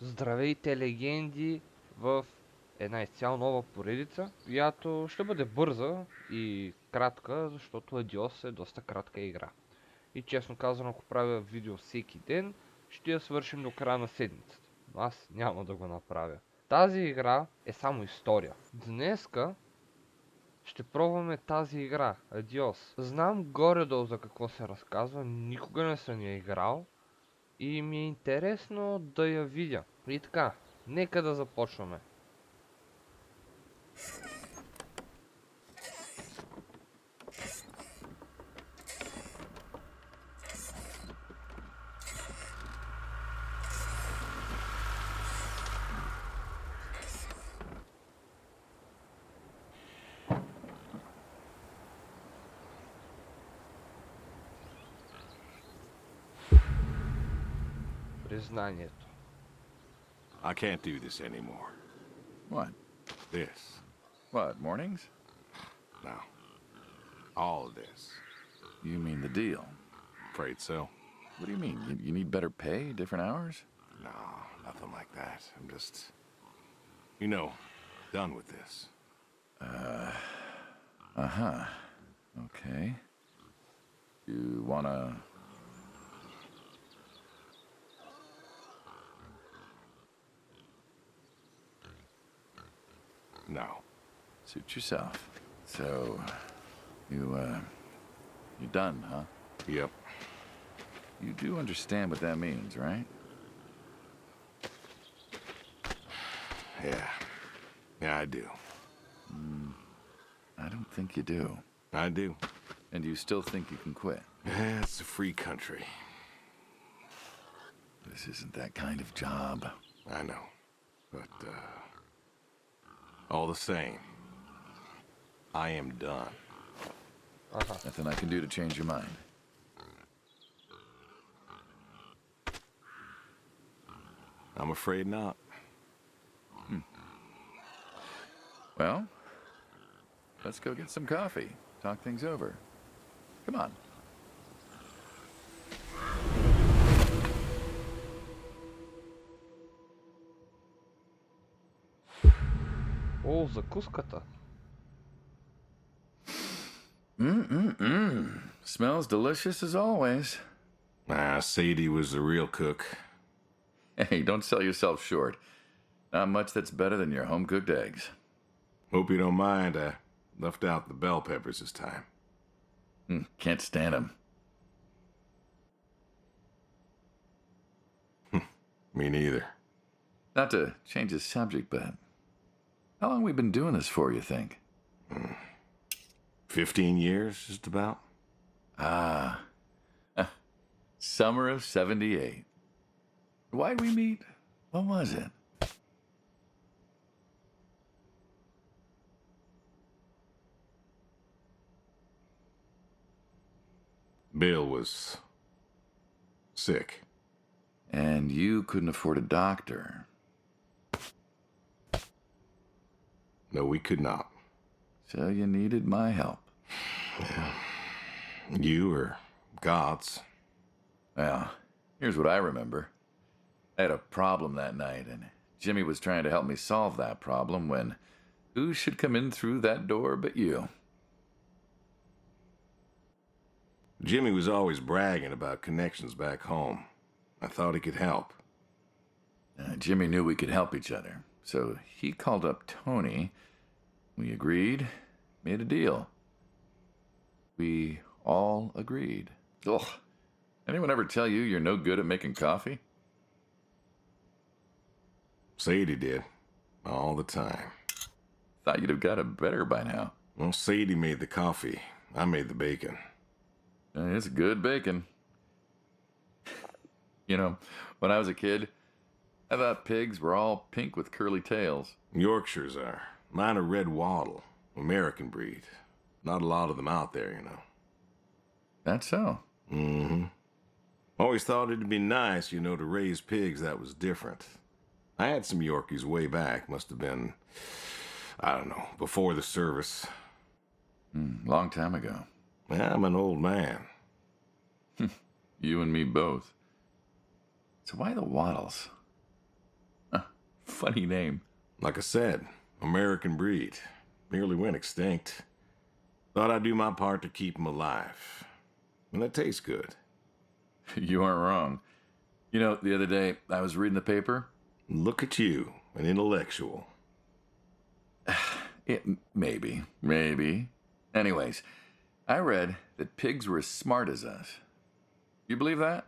Здравейте, легенди, в една изцяло нова поредица, която ще бъде бърза и кратка, защото Adios е доста кратка игра. И честно казано, ако правя видео всеки ден, ще я свършим до края на седмицата. Но аз няма да го направя. Тази игра е само история. Днеска ще пробваме тази игра, Adios. Знам горе-долу за какво се разказва, никога не съм я играл, и ми е интересно да я видя. И така, нека да започваме. Признанието. I can't do this anymore. What? This. What, mornings? No. All of this. You mean the deal? Afraid so. What do you mean? You need better pay, different hours? No, nothing like that. I'm just, you know, done with this. Uh-huh. Okay. You wanna... No. Suit yourself. So, you're done, huh? Yep. You do understand what that means, right? Yeah. Yeah, I do. I don't think you do. I do. And you still think you can quit? Yeah, it's a free country. This isn't that kind of job. I know. But, all the same, I am done. Nothing I can do to change your mind. I'm afraid not. Well, let's go get some coffee. Talk things over. Come on. О, закуската. Smells delicious as always. Sadie was the real cook. Hey, don't sell yourself short. Not much that's better than your home-cooked eggs. Hope you don't mind, I left out the bell peppers this time. Can't stand them. Me neither. Not to change the subject, but how long we been doing this for, you think? 15 years, just about. Summer of 78. Why'd we meet? What was it? Bill was sick. And you couldn't afford a doctor. No, we could not. So you needed my help. You or God's. Well, here's what I remember. I had a problem that night, and Jimmy was trying to help me solve that problem when who should come in through that door but you? Jimmy was always bragging about connections back home. I thought he could help. Jimmy knew we could help each other, so he called up Tony. We agreed, made a deal. We all agreed. Ugh. Anyone ever tell you you're no good at making coffee? Sadie did. All the time. Thought you'd have got it better by now. Well, Sadie made the coffee. I made the bacon. It's good bacon. You know, when I was a kid, I thought pigs were all pink with curly tails. Yorkshires are. Mine are red wattle. American breed. Not a lot of them out there, you know. That's so. Mm-hmm. Always thought it'd be nice, you know, to raise pigs that was different. I had some Yorkies way back. Must have been, I don't know, before the service. Long time ago. Yeah, I'm an old man. You and me both. So why the waddles? Funny name. Like I said, American breed. Nearly went extinct. Thought I'd do my part to keep them alive. And that tastes good. You aren't wrong. You know, the other day, I was reading the paper. Look at you, an intellectual. Maybe. Anyways, I read that pigs were as smart as us. You believe that?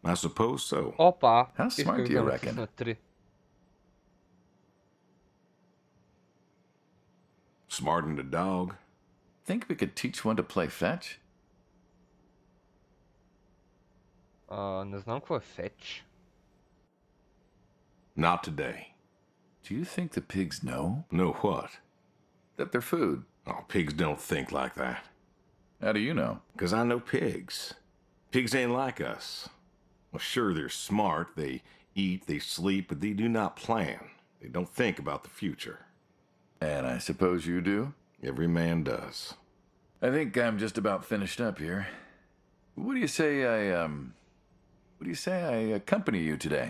I suppose so. Опа! How smart Исках do you да reckon? натисна 3. Smarter than a dog. Think we could teach one to play fetch? Не знам какво е fetch. Not today. Do you think the pigs know Know what? that they're food? Oh, pigs don't think like that. How do you know? 'Cause I know pigs. Pigs ain't like us. Well, sure, they're smart. They eat, they sleep, but they do not plan. They don't think about the future. And I suppose you do? Every man does. I think I'm just about finished up here. What do you say I accompany you today?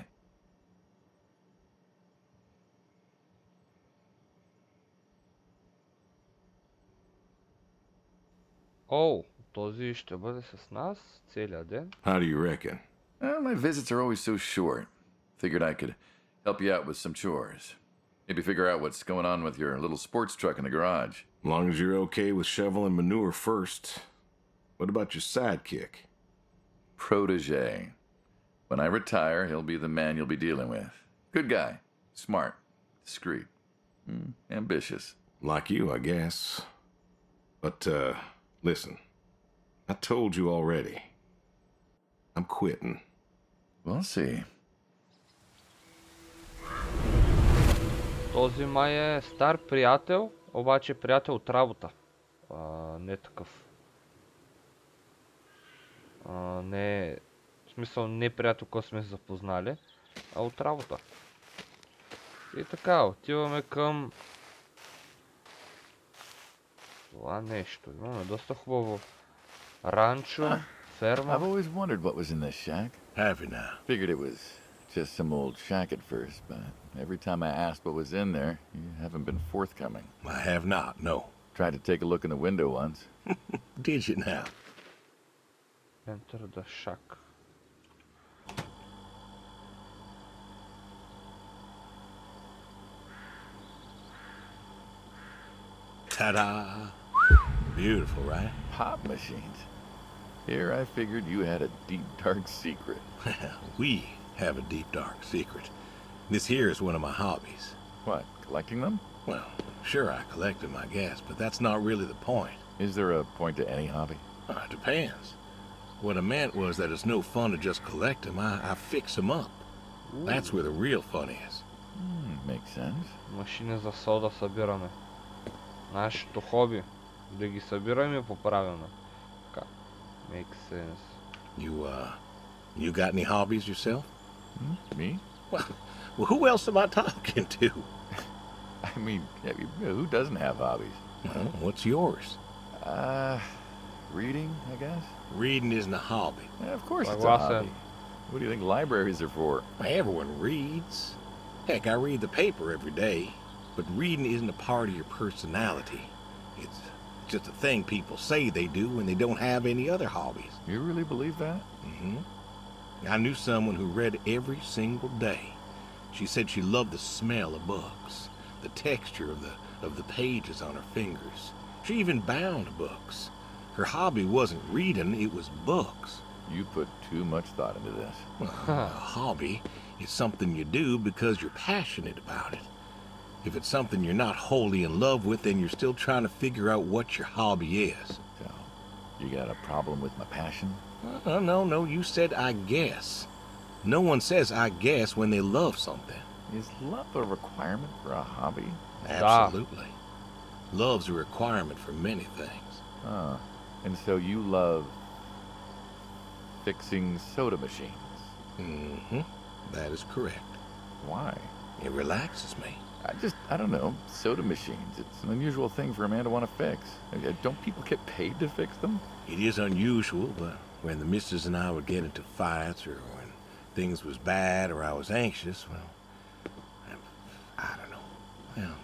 О, този ще бъде с нас целия ден. How do you reckon? Well, my visits are always so short. Figured I could help you out with some chores. Maybe figure out what's going on with your little sports truck in the garage. As long as you're okay with shoveling manure first. What about your sidekick? Protege. When I retire, he'll be the man you'll be dealing with. Good guy. Smart. Discreet. Ambitious. Like you, I guess. But, listen. I told you already. I'm quitting. We'll see. Този май е стар приятел, обаче приятел от работа. Не такъв. Не, в смисъл не приятел, който сме се запознали, а от работа. И така, отиваме към това нещо. Имаме доста хубаво ранчо, ферма. I've always wondered what was in this shack. Have you now? Figured it was just some old shack at first, but every time I asked what was in there, you haven't been forthcoming. I have not, no. Tried to take a look in the window once. Did you now? Enter the shack. Ta-da! Beautiful, right? Pop machines. Here I figured you had a deep, dark secret. We have a deep, dark secret. This here is one of my hobbies. What, collecting them? Well, sure, I collect them, I guess, but that's not really the point. Is there a point to any hobby? It depends. What I meant was that it's no fun to just collect them. I fix them up. That's where the real fun is. Makes sense. Машини за сода събираме. Нашето хоби. Да ги събираме по правилно. Така. Makes sense. You got any hobbies yourself? Me? Well, who else am I talking to? I mean, who doesn't have hobbies? Well, what's yours? Reading, I guess? Reading isn't a hobby. Yeah, of course Like it's a Ross hobby. What do you think libraries are for? Everyone reads. Heck, I read the paper every day. But reading isn't a part of your personality. It's just a thing people say they do when they don't have any other hobbies. You really believe that? Mm-hmm. I knew someone who read every single day. She said she loved the smell of books, the texture of the pages on her fingers. She even bound books. Her hobby wasn't reading, it was books. You put too much thought into this. A hobby is something you do because you're passionate about it. If it's something you're not wholly in love with, then you're still trying to figure out what your hobby is. So, you got a problem with my passion? No, you said I guess. No one says I guess when they love something. Is love a requirement for a hobby? Absolutely. Love's a requirement for many things. And so you love fixing soda machines? Mm-hmm. That is correct. Why? It relaxes me. I don't know, soda machines. It's an unusual thing for a man to want to fix. Don't people get paid to fix them? It is unusual, but when the missus and I would get into fights, or when things was bad or I was anxious, well, I don't know. Well,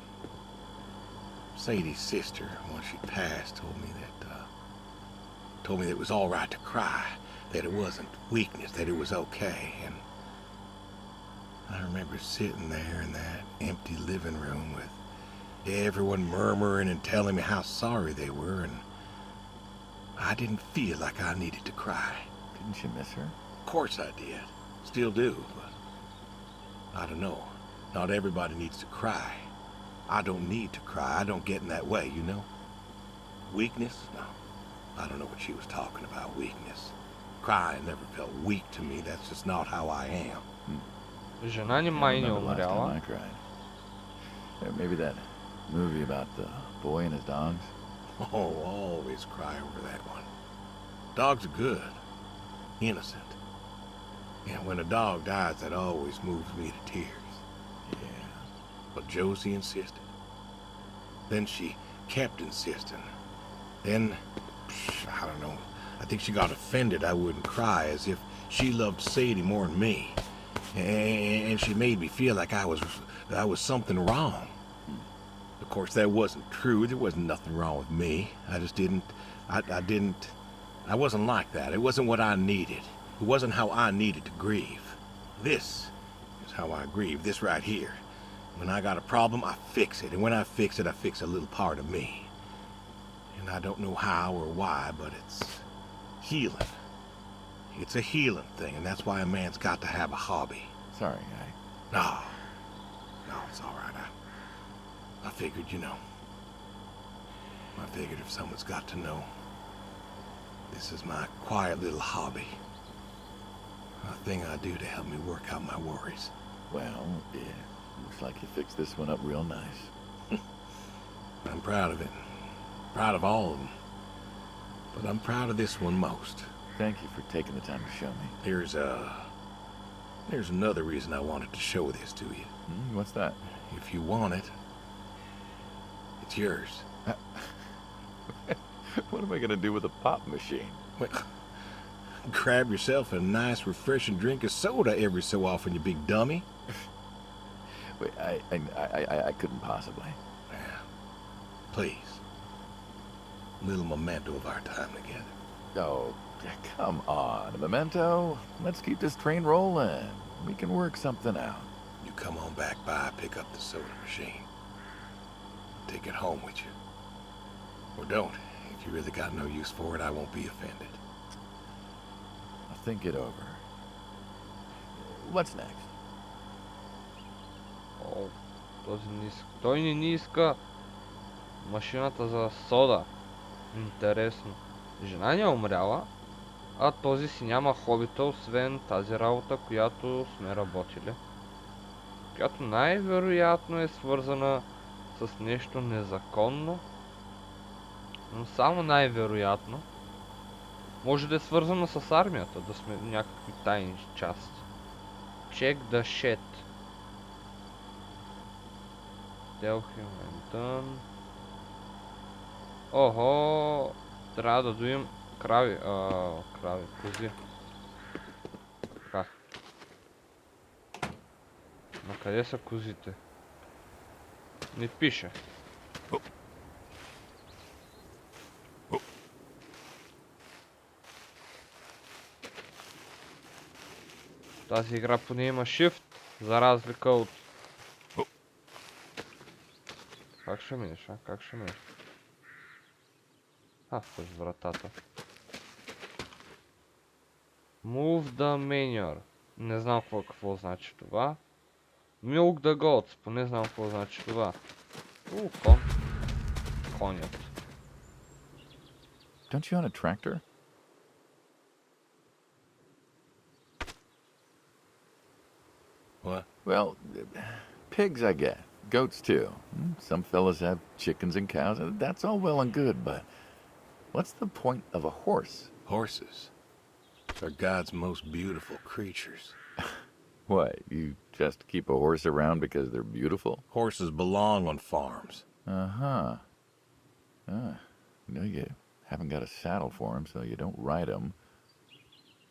Sadie's sister, once she passed, told me that it was all right to cry, that it wasn't weakness, that it was okay. And I remember sitting there in that empty living room with everyone murmuring and telling me how sorry they were, and I didn't feel like I needed to cry. Didn't you miss her? Of course I did. Still do, but I don't know. Not everybody needs to cry. I don't need to cry. I don't get in that way, you know? Weakness? No. I don't know what she was talking about, weakness. Crying never felt weak to me. That's just not how I am. Жена ни I май не remember last time умряла. I cried. Maybe that movie about the boy and his dogs. Oh, always cry over that one. Dogs are good. Innocent. And when a dog dies, that always moves me to tears. Yeah. But Josie insisted. Then she kept insisting. Then, I don't know, I think she got offended I wouldn't cry, as if she loved Sadie more than me. And she made me feel like I was something wrong. Of course, that wasn't true. There wasn't nothing wrong with me. I just didn't, I wasn't like that. It wasn't what I needed. It wasn't how I needed to grieve. This is how I grieve, this right here. When I got a problem, I fix it. And when I fix it, I fix a little part of me. And I don't know how or why, but it's healing. It's a healing thing, and that's why a man's got to have a hobby. Sorry, guy. No, it's all right. I figured, you know. I figured if someone's got to know, this is my quiet little hobby. A thing I do to help me work out my worries. Well, yeah. Looks like you fixed this one up real nice. I'm proud of it. Proud of all of them. But I'm proud of this one most. Thank you for taking the time to show me. There's another reason I wanted to show this to you. What's that? If you want it, it's yours. What am I gonna do with a pop machine? Well, grab yourself a nice, refreshing drink of soda every so often, you big dummy. Wait, I couldn't possibly. Yeah. Please. A little memento of our time together. Oh, come on, a memento. Let's keep this train rolling. We can work something out. You come on back by, pick up the soda machine. Take it home with you. Or don't. If you really got no use for it, I won't be offended. I'll think it over. What's next? О, той не иска машината за сода. Интересно. Жена ни е умряла, а този си няма хобита, освен тази работа, която сме работили. Която най-вероятно е свързана с нещо незаконно, но само най-вероятно. Може да е свързано с армията, да сме някакви тайни части. Check the shit. Tell him I'm done. Охо, трябва да доим крави, кози. Така. На къде са козите? Не пише. Тази игра поне има shift, за разлика от... Как ще минеш, а? Как ще минеш? С вратата. Move the manure. Не знам какво значи това. Milk the goats. Поне знам какво значи това. Кон. Конят. Don't you own a tractor? What? Well, pigs I get. Goats too. Some fellas have chickens and cows, and that's all well and good, but what's the point of a horse? Horses are God's most beautiful creatures. What, you just keep a horse around because they're beautiful? Horses belong on farms. Uh-huh. You know, you haven't got a saddle for them, so you don't ride them.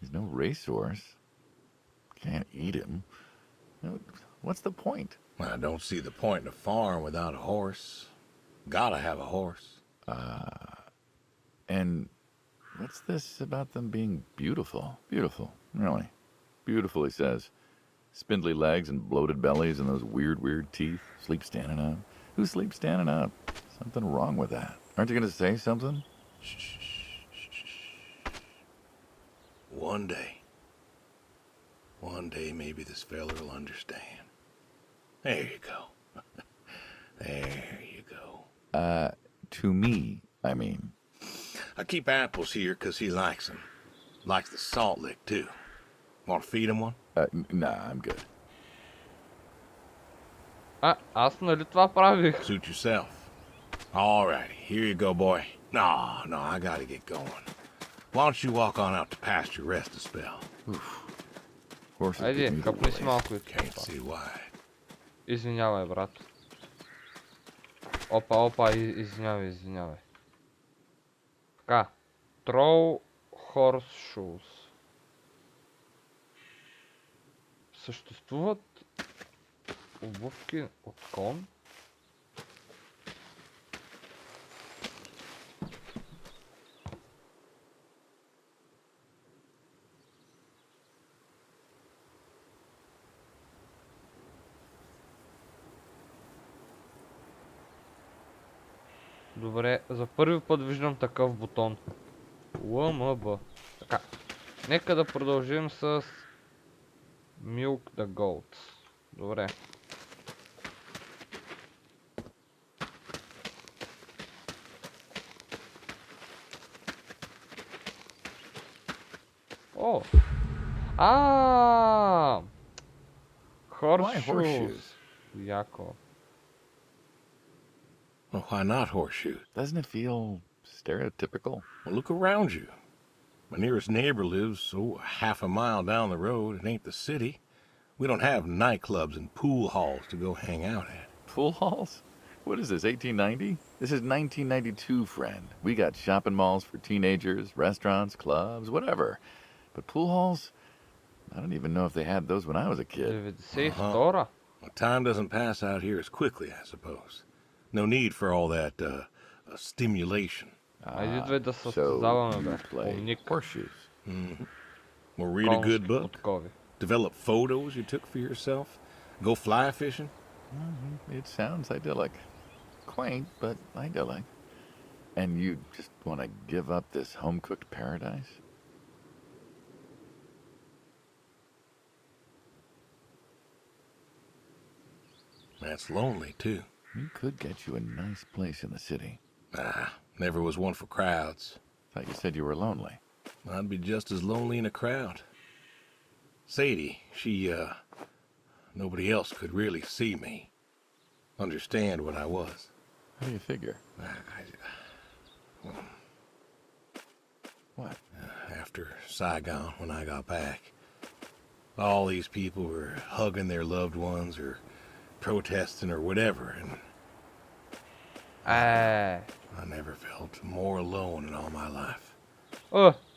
He's no racehorse. Can't eat him. What's the point? I don't see the point in a farm without a horse. Gotta have a horse. And what's this about them being beautiful? Beautiful, really. Beautiful, he says. Spindly legs and bloated bellies and those weird teeth. Sleep standing up. Who sleeps standing up? Something wrong with that. Aren't you going to say something? One day maybe this fella will understand. There you go. There you go. To me, I mean. I keep apples here 'cause he likes them. Likes the salt lick, too. Want to feed him one? Nah, I'm good. Аз нали това правих? Suit yourself. Alrighty, here you go, boy. No, I gotta get going. Why don't you walk on out to pasture, rest a spell? Horses Айде, give me the къпни си willies. малко и Can't това. see why. Извинявай, брат. Опа, извинявай. Така. Troll Horse Shoes. Съществуват обувки от кон. Добре, за първи път виждам такъв бутон. ЛМБ. Така. Нека да продължим с Milk the Goat. Добре. О! Why Horseshoes. horseshoes? Яко. Well, why not horseshoes? Doesn't it feel stereotypical? Well, look around you. My nearest neighbor lives, half a mile down the road. It ain't the city. We don't have nightclubs and pool halls to go hang out at. Pool halls? What is this, 1890? This is 1992, friend. We got shopping malls for teenagers, restaurants, clubs, whatever. But pool halls? I don't even know if they had those when I was a kid. 92-а. Well, time doesn't pass out here as quickly, I suppose. No need for all that stimulation. Айде идвай да So състезаваме, you бе. play Умник. horseshoes. Or read a good Конски book. подкови. Develop photos you took for yourself. Go fly fishing. It sounds idyllic. Quaint, but idyllic. And you just want to give up this home-cooked paradise? That's lonely, too. We could get you a nice place in the city. Never was one for crowds. Thought you said you were lonely. I'd be just as lonely in a crowd. Sadie, nobody else could really see me, understand what I was. How do you figure? What? After Saigon, when I got back, all these people were hugging their loved ones or protesting or whatever, and I never felt more alone in all my life.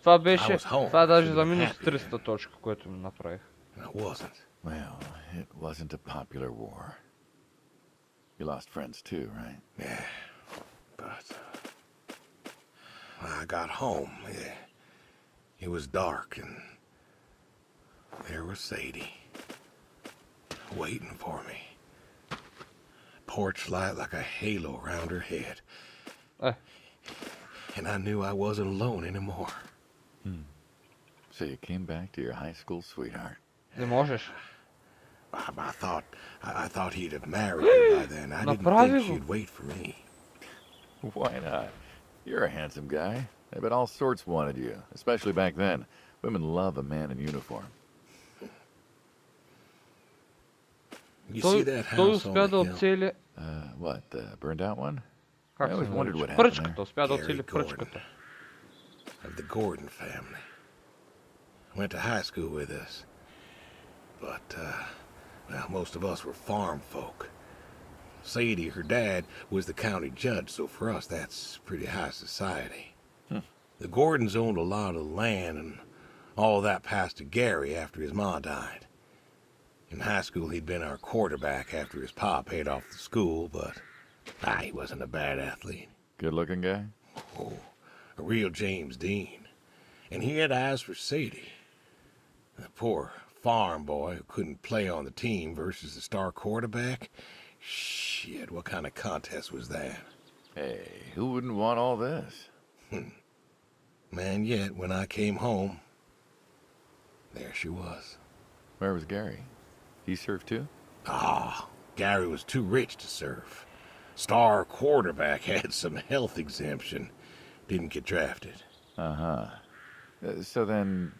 Това беше... I was home. Това е даже Should за have been минус happy. 300 точка, което ми направих. And I wasn't. Well, it wasn't a popular war. You lost friends too, right? Yeah, but when I got home, it was dark, and there was Sadie waiting for me. Porch light like a halo around her head. And I knew I wasn't alone anymore. So you came back to your high school sweetheart. Не можеш. I thought he'd have married her by then. I didn't Направи think го. she'd wait for me. Why not? You're a handsome guy. I bet all sorts wanted you, especially back then. Women love a man in uniform. You see that Той house on успя да the hill? оцели... What, the burned out one? Как I се always wondered what нарича? happened Пръчката. there. Успя да Gary оцели Gordon. пръчката. Of the Gordon family. Went to high school with us. But, well, most of us were farm folk. Sadie, her dad, was the county judge, so for us that's pretty high society. The Gordons owned a lot of land and All that passed to Gary after his ma died. In high school, he'd been our quarterback after his pa paid off the school, but he wasn't a bad athlete. Good-looking guy? Oh, a real James Dean. And he had eyes for Sadie. The poor farm boy who couldn't play on the team versus the star quarterback. Shit, what kind of contest was that? Hey, who wouldn't want all this? Man, yet when I came home, there she was. Where was Gary? He surfed too? Gary was too rich to surf. Star quarterback had some health exemption. Didn't get drafted. Uh-huh. So then,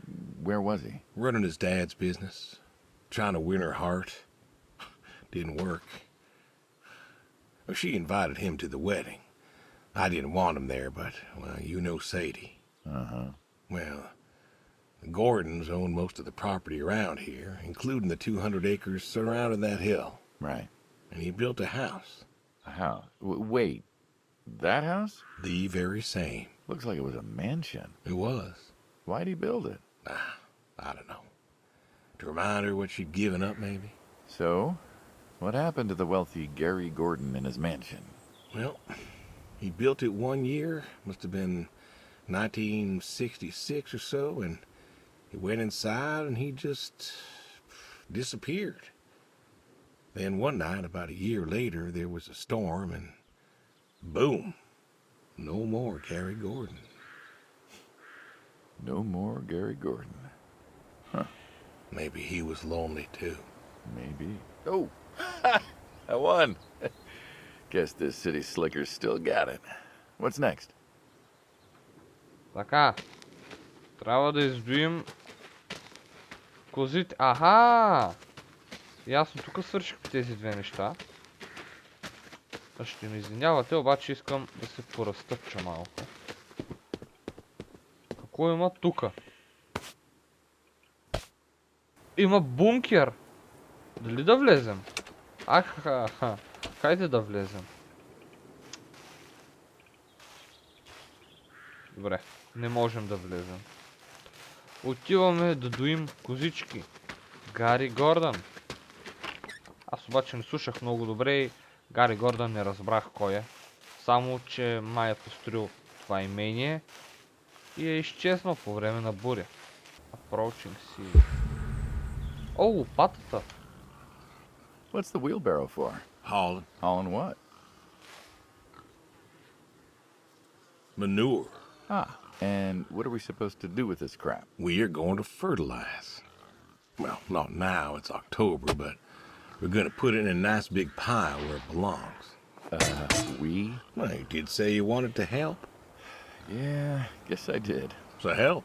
where was he? Running his dad's business. Trying to win her heart. Didn't work. Well, she invited him to the wedding. I didn't want him there, but, well, you know Sadie. Uh-huh. Well, the Gordons own most of the property around here, including the 200 acres surrounding that hill. Right. And he built a house. A house? Wait, that house? The very same. Looks like it was a mansion. It was. Why'd he build it? I don't know. To remind her what she'd given up, maybe? So, what happened to the wealthy Gary Gordon in his mansion? Well, he built it 1 year, must have been 1966 or so, and he went inside and he just disappeared. Then one night, about a year later, there was a storm and boom, no more Gary Gordon. No more Gary Gordon. Huh. Maybe he was lonely too. Maybe. Oh, I won. Guess this city slicker's still got it. What's next? Така. Трябва да издуим козите. Аха! Ясно, тук свърших тези две неща. Ще ми извинявате, обаче искам да се поразтъпча малко. Какво има тука? Има бункер! Дали да влезем? Аха, хайде да влезем. Добре, не можем да влезем. Отиваме да доим козички. Гари Гордън. Аз обаче не слушах много добре и Гари Гордън не разбрах кой е. Само, че май е построил това имение и е изчезнал по време на буря. Approaching sea. О, лопатата! What's the wheelbarrow for? Hauling. Hauling what? Manure. And what are we supposed to do with this crap? We are going to fertilize. Well, not now, it's October, but we're going to put it in a nice big pile where it belongs. We? Well, you did say you wanted to help. Yeah, guess I did. So help.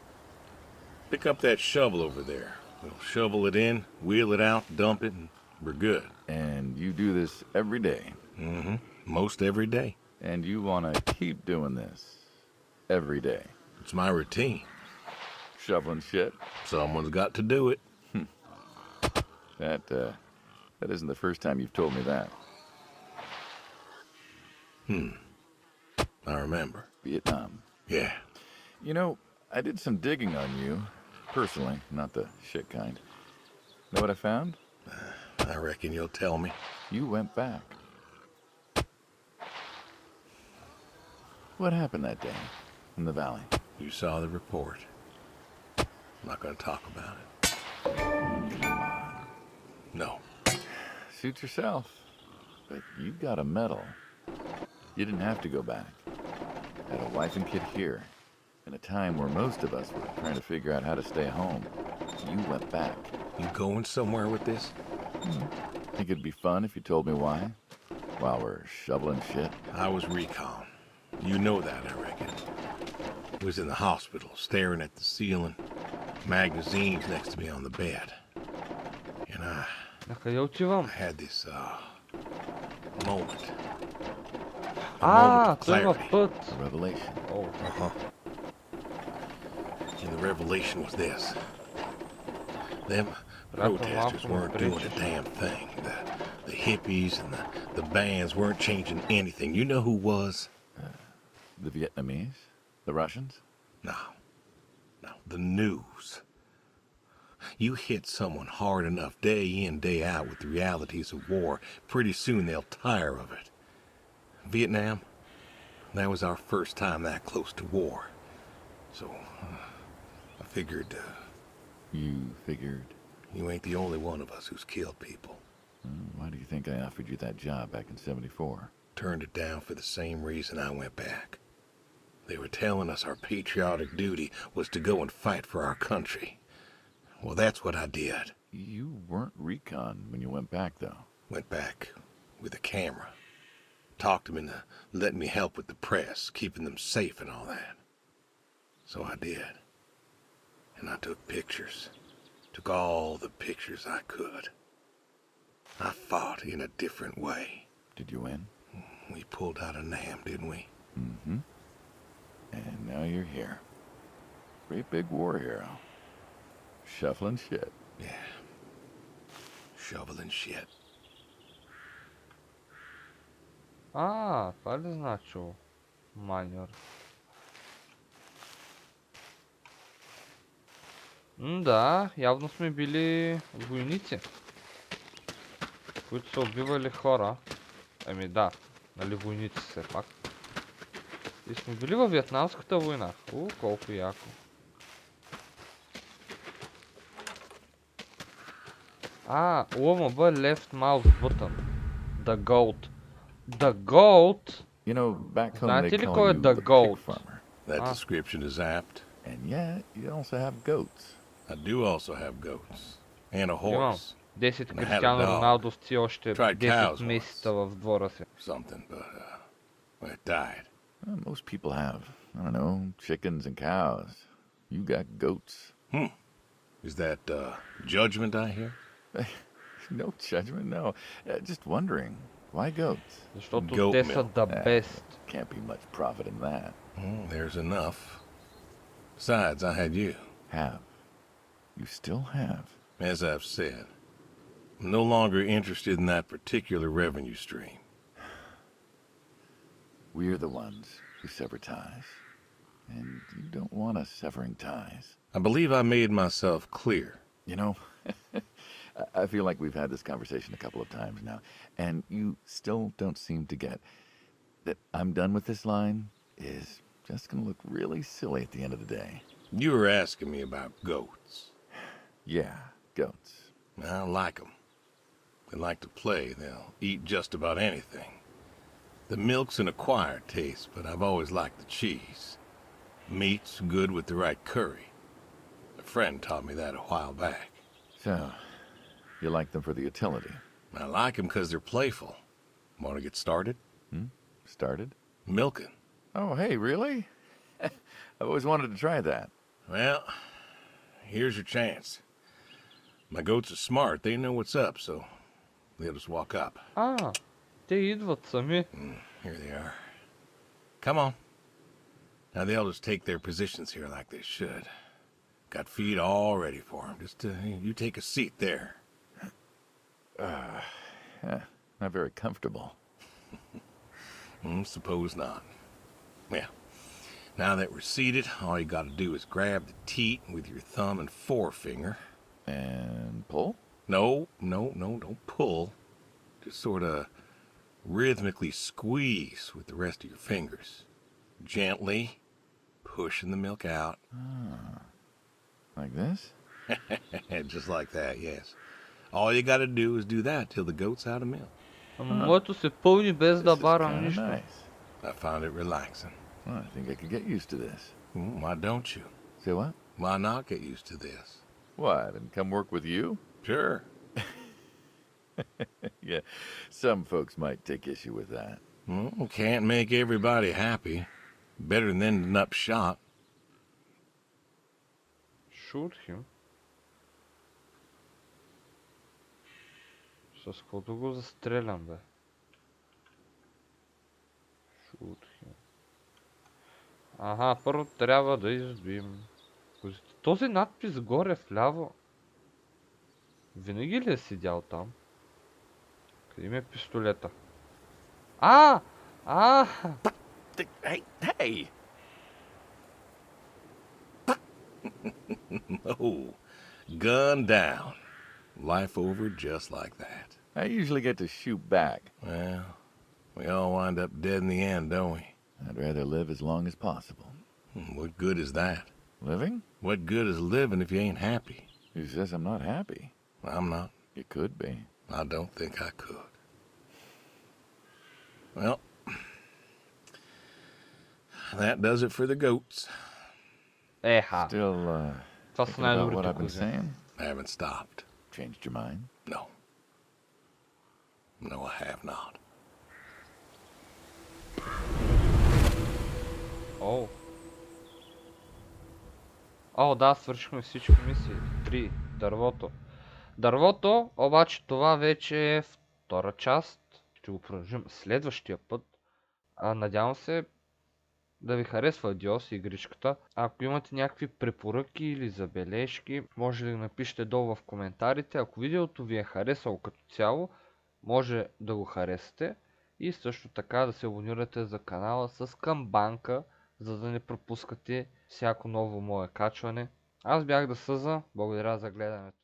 Pick up that shovel over there. We'll shovel it in, wheel it out, dump it, and we're good. And you do this every day? Mm-hmm. Most every day. And you want to keep doing this every day? It's my routine. Shoveling shit? Someone's got to do it. That isn't the first time you've told me that. I remember. Vietnam. Yeah. You know, I did some digging on you. Personally, not the shit kind. Know what I found? I reckon you'll tell me. You went back. What happened that day in the valley? You saw the report. I'm not going to talk about it. No. Suit yourself. But you got a medal. You didn't have to go back. Had a wife and kid here. In a time where most of us were trying to figure out how to stay home. You went back. You going somewhere with this? Think it'd be fun if you told me why? While we're shoveling shit? I was recon. You know that, I reckon. Was in the hospital, staring at the ceiling. Magazines next to me on the bed. And I Накъде отивам? had this, moment. A moment of Той има clarity. път. A revelation. О, And the revelation was this. Them protesters weren't doing a damn thing. The hippies and the bands weren't changing anything. You know who was? The Vietnamese? The Russians? No. The news. You hit someone hard enough day in, day out with the realities of war, pretty soon they'll tire of it. Vietnam, that was our first time that close to war. So, I figured, You figured? you ain't the only one of us who's killed people. Why do you think I offered you that job back in '74? Turned it down for the same reason I went back. They were telling us our patriotic duty was to go and fight for our country. Well, that's what I did. You weren't recon when you went back, though. Went back with a camera. Talked them into letting me help with the press, keeping them safe and all that. So I did. And I took pictures. Took all the pictures I could. I fought in a different way. Did you win? We pulled out of Nam, didn't we? Mm-hmm. And now you're here. Great big war hero. Shuffling shit. Yeah. Shoveling shit. А, това ли значило? Майнер. Да, явно сме били войници, които са убивали хора. Ами да, нали войници все пак. И сме били във Виетнамската война. Колко яко. ЛМБ left mouse button. The goat. The goat? You know, back home Знаете they ли call кой е you the the goat? pig farmer. That description is apt. And yet, you also have goats. I do also have goats. And a Имам horse. 10 I had a Криштиано dog. Роналдовци още Tried cows 10 месеца в двора си. Something, but, well, it died. Well, most people have, I don't know, chickens and cows. You got goats. Is that, judgment I hear? No judgment, no. Just wondering, why goats? Защото Goat те са milk. the best. Can't be much profit in that. There's enough. Besides, I had you. Have. You still have. As I've said, I'm no longer interested in that particular revenue stream. We're the ones who sever ties. And you don't want us severing ties. I believe I made myself clear. You know, I feel like we've had this conversation a couple of times now, and you still don't seem to get that I'm done with this line is just going to look really silly at the end of the day. You were asking me about goats. Yeah, goats. I like them. They like to play. They'll eat just about anything. The milk's an acquired taste, but I've always liked the cheese. Meat's good with the right curry. A friend taught me that a while back. So, you like them for the utility? I like them because they're playful. Want to get started? Started? Milking. Oh, hey, really? I've always wanted to try that. Well, here's your chance. My goats are smart. They know what's up, so they'll just walk up. Те идват сами. Here they are. Come on. Now they'll just take their positions here like they should. Got feed all ready for them. Just you take a seat there. Not very comfortable. Suppose not. Well, now that we're seated, all you got to do is grab the teat with your thumb and forefinger. And pull? No, don't pull. Just sort of rhythmically squeeze with the rest of your fingers. Gently pushing the milk out. Like this? Just like that, yes. All you got to do is do that till the goat's out of milk. Моето се пълни без да This is барам kinda нищо. nice. I found it relaxing. Well, I think I could get used to this. Why don't you? Say what? Why not get used to this? What, and come work with you? Sure. Yeah, some folks might take issue with that. Can't make everybody happy. Better than ending up shot. Shoot him. С какво да го застрелям, бе? Shoot him. Първо трябва да избим козите. Този надпис горе вляво винаги ли е седял там? Къде ми е пистолета? Oh, Gun down. Life over just like that. I usually get to shoot back. Well, we all wind up dead in the end, don't we? I'd rather live as long as possible. What good is that? Living? What good is living if you ain't happy? Who says I'm not happy? I'm not. You could be. I don't think I could. Well, that does it for the goats. Еха. Still, Това thinking са about what най-добрите I've been кози. saying? I haven't stopped. Changed your mind? No. No, I have not. О. О, да, свършихме всички мисии. 3. Дървото. Дървото, обаче това вече е втора част. Ще го продължим следващия път. Надявам се да ви харесва Adios игричката. Ако имате някакви препоръки или забележки, може да ги напишете долу в коментарите. Ако видеото ви е харесало като цяло, може да го харесате. И също така да се абонирате за канала с камбанка, за да не пропускате всяко ново мое качване. Аз бях да съза, благодаря за гледането.